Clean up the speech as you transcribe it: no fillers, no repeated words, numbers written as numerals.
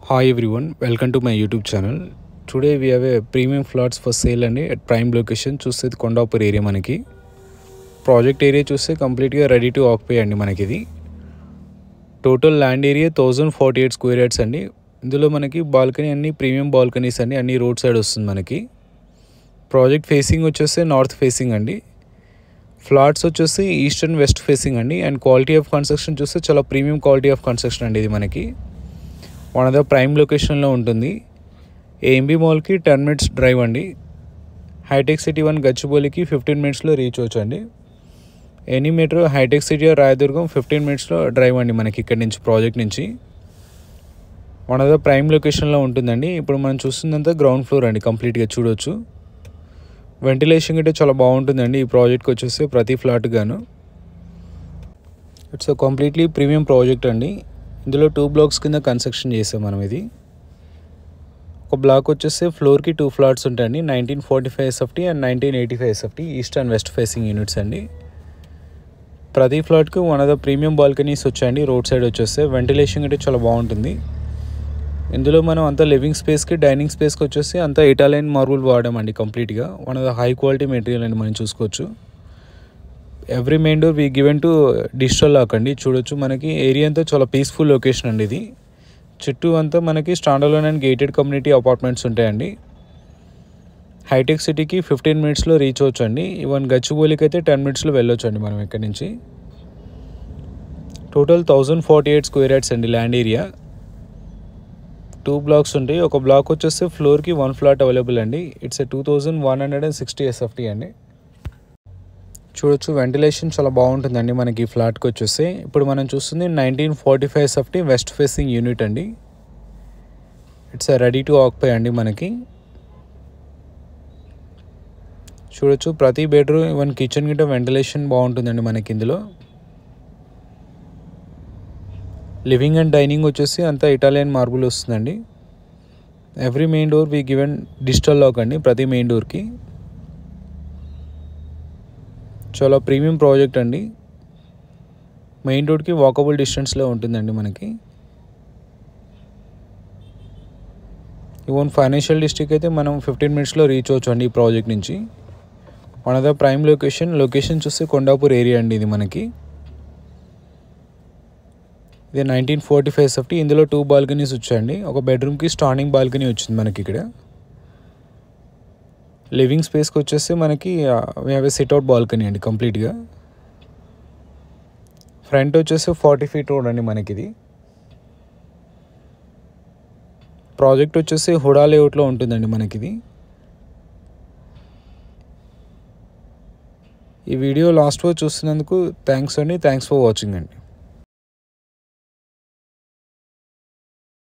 Hi everyone, welcome to my YouTube channel. Today we have a premium flats for sale and at prime location. చూస్తే Kondapur area మనకి project area చూస్తే కంప్లీట్గా ready to occupy అండి. మనకి ఇది total land area 1048 square yards అండి. ఇందులో మనకి బాల్కనీ అన్ని ప్రీమియం బాల్కనీస్ అండి, అన్ని రోడ్ సైడ్ వస్తుంది మనకి. ప్రాజెక్ట్ ఫేసింగ్ వచ్చేసి నార్త్ ఫేసింగ్ అండి. ఫ్లాట్స్ వచ్చేసి ఈస్ట్ అండ్ వెస్ట్ ఫేసింగ్ అండి. అండ్ క్వాలిటీ ఆఫ్ కన్స్ట్రక్షన్ చూస్తే చాలా ప్రీమియం క్వాలిటీ ఆఫ్ కన్స్ట్రక్షన్ అండి ఇది మనకి. వన్ ఆఫ్ ద ప్రైమ్ లొకేషన్లో ఉంటుంది. ఏఎంబీ మాల్కి 10 minutes డ్రైవ్ అండి. హైటెక్ సిటీ 1 గచ్చిబౌలికి 15 minutesలో రీచ్ అవచ్చు అండి. ఎనీ మెట్రో హైటెక్ సిటీ రాయదుర్గం 15 minutesలో డ్రైవ్ అండి మనకి ఇక్కడ నుంచి, ప్రాజెక్ట్ నుంచి. వన్ ఆఫ్ ద ప్రైమ్ లొకేషన్లో ఉంటుందండి. ఇప్పుడు మనం చూస్తుందంతా గ్రౌండ్ ఫ్లోర్ అండి, కంప్లీట్గా చూడవచ్చు. వెంటిలేషన్ అయితే చాలా బాగుంటుందండి ఈ ప్రాజెక్ట్కి వచ్చేసి ప్రతి ఫ్లాట్ గాను. ఇట్స్ కంప్లీట్లీ ప్రీమియం ప్రాజెక్ట్ అండి. ఇందులో 2 blocks కింద కన్స్ట్రక్షన్ చేసాం మనం. ఇది ఒక బ్లాక్ వచ్చేసి ఫ్లోర్కి 2 flats ఉంటాయండి. 1945 SFT and 1985 SFT east and west facing units అండి. ప్రతి ఫ్లాట్కి one of the premium balconies వచ్చాయండి. రోడ్ సైడ్ వచ్చేస్తే వెంటిలేషన్ అయితే చాలా బాగుంటుంది. ఇందులో మనం అంతా లివింగ్ స్పేస్కి, డైనింగ్ స్పేస్కి వచ్చేసి అంతా ఇటాలియన్ మార్బుల్ వాడామండి కంప్లీట్గా. One of the high quality material అండి మనం చూసుకోవచ్చు. Every main door we given to digital lock అండి. చూడొచ్చు మనకి ఏరియా అంతా చాలా పీస్ఫుల్ లొకేషన్ అండి ఇది. చుట్టూ అంతా మనకి స్టాండర్లోన్ అండ్ గేటెడ్ కమ్యూనిటీ అపార్ట్మెంట్స్ ఉంటాయండి. హైటెక్ సిటీకి 15 minutesలో రీచ్ అవచ్చు అండి. ఈవెన్ గచ్చిబౌలికి అయితే 10 minutesలో వెళ్ళొచ్చు అండి మనం ఇక్కడ నుంచి. టోటల్ 1048 స్క్వేర్ యార్డ్స్ అండి ల్యాండ్ ఏరియా. 2 blocks ఉంటాయి. ఒక బ్లాక్ వచ్చేసి ఫ్లోర్కి 1 flat అవైలబుల్ అండి. ఇట్స్ 2160 SFT అండి. చూడొచ్చు వెంటిలేషన్ చాలా బాగుంటుందండి మనకి ఈ ఫ్లాట్కి వచ్చేసి. ఇప్పుడు మనం చూస్తుంది 1945 SFT వెస్ట్ ఫేసింగ్ యూనిట్ అండి. ఇట్స్ రెడీ టు ఆక్యుపై అండి మనకి. చూడొచ్చు ప్రతి బెడ్రూమ్, ఈవెన్ కిచెన్ గిట్ట వెంటిలేషన్ బాగుంటుందండి మనకి ఇందులో. లివింగ్ అండ్ డైనింగ్ వచ్చేసి అంతా ఇటాలియన్ మార్బుల్ వస్తుందండి. Every main door we given digital lock అండి ప్రతి మెయిన్ డోర్కి. చాలా ప్రీమియం ప్రాజెక్ట్ అండి. మెయిన్ రోడ్కి వాకబుల్ డిస్టెన్స్లో ఉంటుందండి మనకి. ఈవెన్ ఫైనాన్షియల్ డిస్ట్రిక్ట్ అయితే మనం 15 minutesలో రీచ్ అవచ్చు అండి ఈ ప్రాజెక్ట్ నుంచి. One of the prime location చూస్తే కొండాపూర్ ఏరియా అండి ఇది మనకి. ఇది 1945 SFT. ఇందులో 2 balconies వచ్చాయండి. ఒక బెడ్రూమ్కి స్టాండింగ్ బాల్కనీ వచ్చింది మనకి ఇక్కడ. లివింగ్ స్పేస్కి వచ్చేసి మనకి we have a sit-out balcony అండి కంప్లీట్గా. ఫ్రంట్ వచ్చేసి 40 feet రోడ్ అండి మనకి ఇది. ప్రాజెక్ట్ వచ్చేసి హుడా లేఅవుట్లో ఉంటుందండి మనకి ఇది. ఈ వీడియో లాస్ట్ వరకు చూస్తున్నందుకు థ్యాంక్స్ అండి. థ్యాంక్స్ ఫర్ వాచింగ్ అండి.